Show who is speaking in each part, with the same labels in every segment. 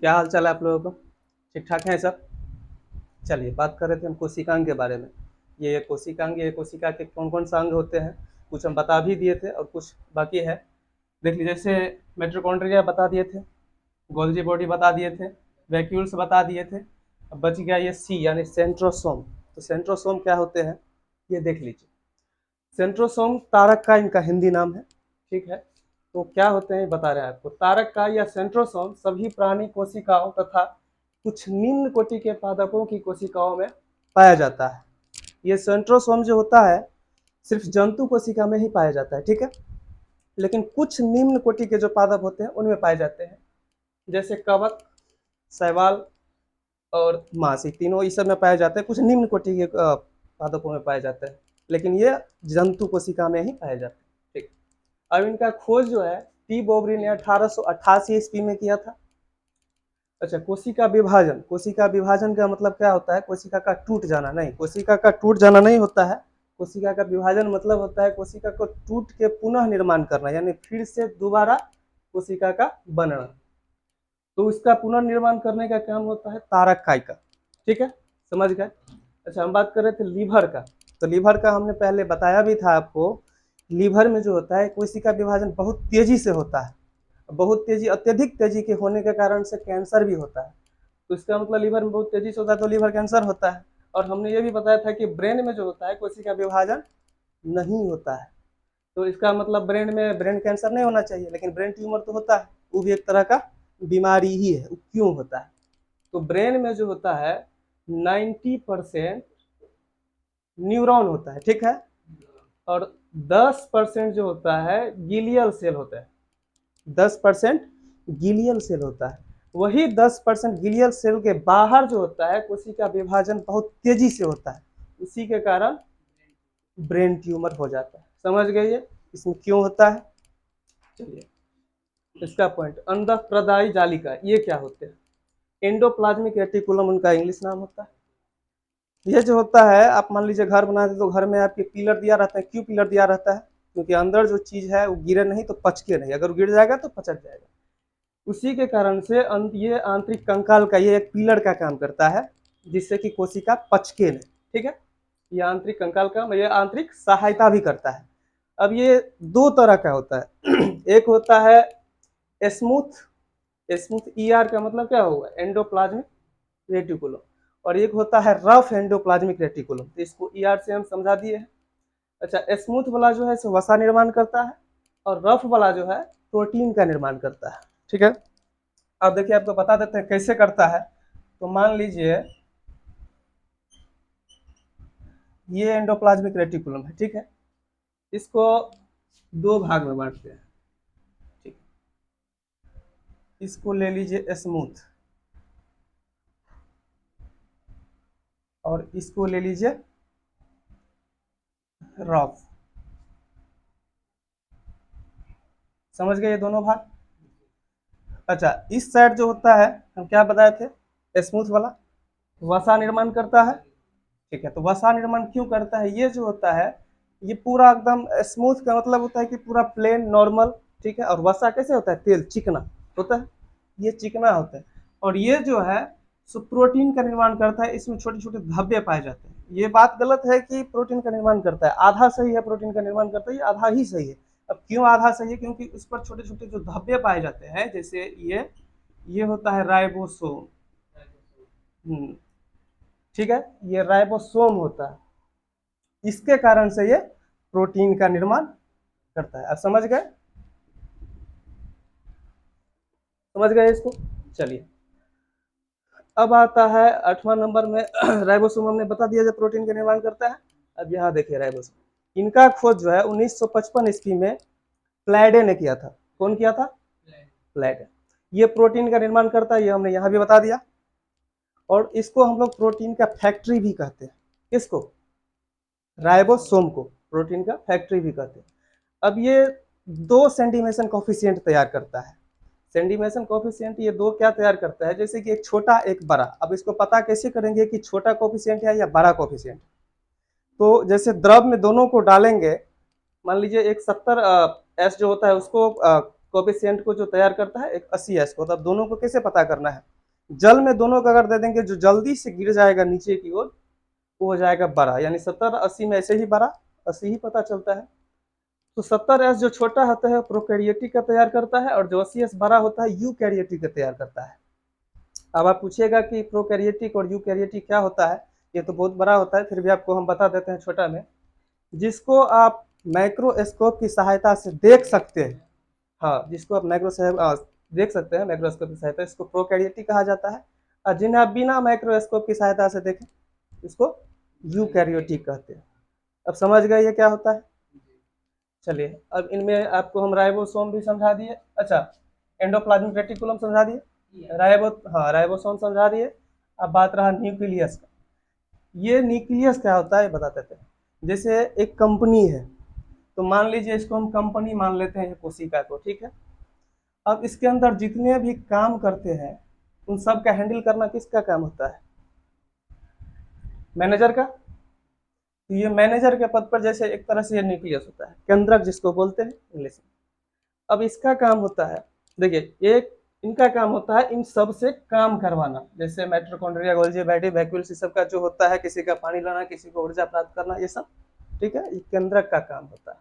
Speaker 1: क्या हाल चाल है आप लोगों का? ठीक ठाक हैं सब? चलिए बात कर रहे थे हम कोशिकांग के बारे में। ये कोशिकांग, ये कोशिका के कौन कौन सा अंग होते हैं, कुछ हम बता भी दिए थे और कुछ बाकी है। देख लीजिए, जैसे मिटोकॉन्ड्रिया बता दिए थे, गोल्जी बॉडी बता दिए थे, वैक्यूल्स बता दिए थे। अब बच गया ये सी यानी सेंट्रोसोम। तो सेंट्रोसोम क्या होते हैं, ये देख लीजिए। सेंट्रोसोम तारक का इनका हिंदी नाम है, ठीक है। तो क्या होते हैं ये बता रहे हैं आपको। तारक का या सेंट्रोसोम सभी प्राणी कोशिकाओं तथा कुछ निम्न कोटि के पादपों की कोशिकाओं में पाया जाता है। ये सेंट्रोसोम जो होता है सिर्फ जंतु कोशिका में ही पाया जाता है, ठीक है। लेकिन कुछ निम्न कोटि के जो पादप होते हैं उनमें पाए जाते हैं, जैसे कवक, शैवाल और मांस, ये तीनों इस सब में पाए जाते हैं। कुछ निम्न कोटि के पादपों में पाए जाते हैं, लेकिन ये जंतु कोशिका में ही पाए जाते हैं, ठीक। अब इनका खोज जो है टी बोबरी ने 1888 ईस्वी में किया था। अच्छा, कोशिका विभाजन। कोशिका विभाजन का मतलब क्या होता है? कोशिका का टूट जाना नहीं, कोशिका का टूट जाना नहीं होता है। कोशिका का विभाजन मतलब होता है कोशिका को टूट के पुनः निर्माण करना, यानी फिर से दोबारा कोशिका का बनना। तो इसका पुनर्निर्माण करने का काम होता है तारक काई का, ठीक है, समझ गए। अच्छा, हम बात कर रहे थे लीवर का। तो लीवर का हमने पहले बताया भी था आपको। लीवर में जो होता है कोशिका विभाजन बहुत तेजी से होता है, बहुत तेजी, अत्यधिक तेजी के होने के कारण से कैंसर भी होता है। तो इसका मतलब लीवर में बहुत तेजी से होता है तो लीवर कैंसर होता है। और हमने ये भी बताया था कि ब्रेन में जो होता है कोशिका विभाजन नहीं होता है। तो इसका मतलब ब्रेन में ब्रेन कैंसर नहीं होना चाहिए, लेकिन ब्रेन ट्यूमर तो होता है, वो भी एक तरह का बीमारी ही है। वो क्यों होता है? तो ब्रेन में जो होता है 90% न्यूरॉन होता है, ठीक है। और 10% जो होता है गिलियल सेल होता है। 10% गिलियल सेल होता है। वही 10% गिलियल सेल के बाहर जो होता है कोशिका विभाजन बहुत तेजी से होता है, उसी के कारण ब्रेन ट्यूमर हो जाता है। समझ गए ये इसमें क्यों होता है? चलिए, इसका पॉइंट अंडप्रदायी जालिका, ये क्या होते हैं? एंडोप्लाज्मिक रेटिकुलम उनका इंग्लिश नाम होता है। ये जो होता है, आप मान लीजिए घर बनाते तो घर में आपके पिलर दिया रहता है। क्यों पिलर दिया रहता है? क्योंकि अंदर जो चीज है वो गिरे नहीं तो पचके नहीं, अगर गिर जाएगा तो पचक जाएगा। उसी के कारण से ये आंतरिक कंकाल का ये एक पिलर का काम करता है, जिससे कि कोशिका पचके नहीं, ठीक है। ये आंतरिक कंकाल का ये आंतरिक सहायता भी करता है। अब ये दो तरह का होता है एक होता है स्मूथ। स्मूथ ई आर का मतलब क्या होगा? Endoplasmic reticulum. और एक होता है रफ एंडोप्लाज्मिक रेटिकुलम, तो इसको ई आर से हम समझा दिए हैं। अच्छा, स्मूथ वाला जो है वसा निर्माण करता है, और रफ वाला जो है प्रोटीन का निर्माण करता है, ठीक है। अब देखिए, आपको बता देते हैं कैसे करता है। तो मान लीजिए ये एंडोप्लाज्मिक रेटिकुलम है, ठीक है। इसको दो भाग में बांटते हैं, ठीक। इसको ले लीजिए स्मूथ, और इसको ले लीजिए रफ। समझ गए ये दोनों भाग? अच्छा, इस साइड जो होता है हम क्या बताए थे, स्मूथ वाला वसा निर्माण करता है, ठीक है। तो वसा निर्माण क्यों करता है? ये जो होता है ये पूरा एकदम स्मूथ का मतलब होता है कि पूरा प्लेन नॉर्मल, ठीक है। और वसा कैसे होता है? तेल चिकना होता है, ये चिकना होता है। और ये जो है सो प्रोटीन का निर्माण करता है, इसमें छोटे छोटे धब्बे पाए जाते हैं। ये बात गलत है कि प्रोटीन का निर्माण करता है, आधा सही है प्रोटीन का निर्माण करता है, ये आधा ही सही है। अब क्यों आधा सही है? क्योंकि उस पर छोटे छोटे जो धब्बे पाए जाते हैं, जैसे ये होता है राइबोसोम, ठीक है। ये राइबोसोम होता है, इसके कारण से ये प्रोटीन का निर्माण करता है। आप समझ गए? समझ गए इसको? चलिए, अब आता है 8वां नंबर में राइबोसोम हमने बता दिया जो प्रोटीन का निर्माण करता है। अब यहाँ देखिए राइबोसोम, इनका खोज जो है 1955 ईस्वी में प्लैडे ने किया था। कौन किया था? प्लैडे। ये प्रोटीन का निर्माण करता है, ये हमने यहाँ भी बता दिया। और इसको हम लोग प्रोटीन का फैक्ट्री भी कहते हैं। किसको? राइबोसोम को प्रोटीन का फैक्ट्री भी कहते हैं। अब ये दो सेंटीमेशन कॉफिशिएंट तैयार करता है। सेंटीमेशन कॉफिशिएंट ये दो क्या तैयार करता है? जैसे कि एक छोटा एक बड़ा। अब इसको पता कैसे करेंगे कि छोटा कॉफिशिएंट है या बड़ा कॉफिशिएंट? तो जैसे द्रव में दोनों को डालेंगे, मान लीजिए एक 70 एस जो होता है उसको कॉफिशिएंट को जो तैयार करता है एक 80 एस को। तो अब दोनों को कैसे पता करना है? जल में दोनों का अगर दे देंगे, जो जल्दी से गिर जाएगा नीचे की ओर वो हो जाएगा बड़ा, यानी 70-80 में ऐसे ही बड़ा 80 ही पता चलता है। तो 70S जो छोटा होता है प्रोकैरियोटिक का तैयार करता है, और जो 80S बड़ा होता है यूकैरियोटिक का तैयार करता है। अब आप पूछिएगा कि प्रोकैरियोटिक और यूकैरियोटिक क्या होता है, ये तो बहुत बड़ा होता है, फिर भी आपको हम बता देते हैं छोटा में। जिसको आप माइक्रोस्कोप की सहायता से देख सकते हैं, हाँ, जिसको आप देख सकते हैं माइक्रोस्कोप की सहायता, इसको प्रोकैरियोटिक कहा जाता है। और जिन्हें आप बिना माइक्रोस्कोप की सहायता से देखें इसको यूकैरियोटिक कहते हैं। अब समझ गए ये क्या होता है। चलिए अब इनमें आपको हम राइबोसोम भी समझा दिए, अच्छा एंडोप्लाज्मिक रेटिकुलम समझा दिए, राइबोसोम समझा दिए। अब बात रहा न्यूक्लियस का। ये न्यूक्लियस क्या होता है बता देते हैं। जैसे एक कंपनी है, तो मान लीजिए इसको हम कंपनी मान लेते हैं कोशिका को, ठीक है। अब इसके अंदर जितने भी काम करते हैं उन सब का हैंडल करना किसका काम होता है, मैनेजर का। तो ये मैनेजर के पद पर जैसे एक तरह से ये न्यूक्लियस होता है, केंद्रक जिसको बोलते हैं इंग्लिश में। अब इसका काम होता है, देखिए एक इनका काम होता है इन सब से काम करवाना, जैसे माइटोकॉन्ड्रिया, गोल्जी, बैडी, वैक्यूल्स, इस सब का जो होता है, किसी का पानी लाना, किसी को ऊर्जा प्राप्त करना, ये सब ठीक है, ये केंद्रक का काम होता है।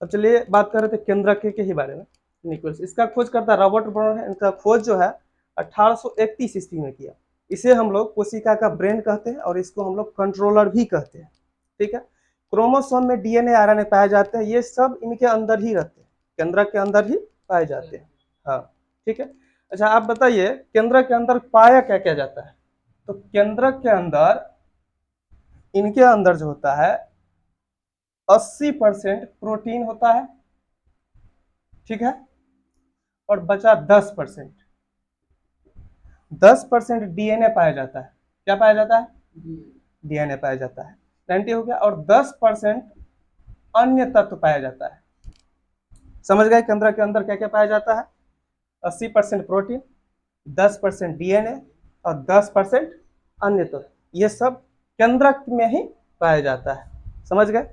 Speaker 1: अब चलिए बात कर रहे थे केंद्रक के ही बारे में, न्यूक्लियस। इसका खोज करता रॉबर्ट ब्राउन है। इनका खोज जो है 1831 ईस्वी में किया। इसे हम लोग कोशिका का ब्रेन कहते हैं, और इसको हम लोग कंट्रोलर भी कहते हैं, ठीक है। क्रोमोसोम में डीएनए, आरएनए पाए जाते हैं, ये सब इनके अंदर ही रहते हैं, केंद्रक के अंदर ही पाए जाते हैं। हाँ ठीक है। अच्छा आप बताइए केंद्रक के अंदर पाया क्या क्या जाता है। तो केंद्रक के अंदर, इनके अंदर जो होता है 80% प्रोटीन होता है, ठीक है, और बचा 10%, 10% डीएनए पाया जाता है। क्या पाया जाता है, डीएनए पाया जाता है, 90 हो गया। और 10% अन्य तत्व पाया जाता है। समझ गए केंद्र के अंदर क्या क्या पाया जाता है, 80% प्रोटीन, 10% डीएनए और 10% अन्य तत्व, ये सब केंद्रक में ही पाया जाता है। समझ गए।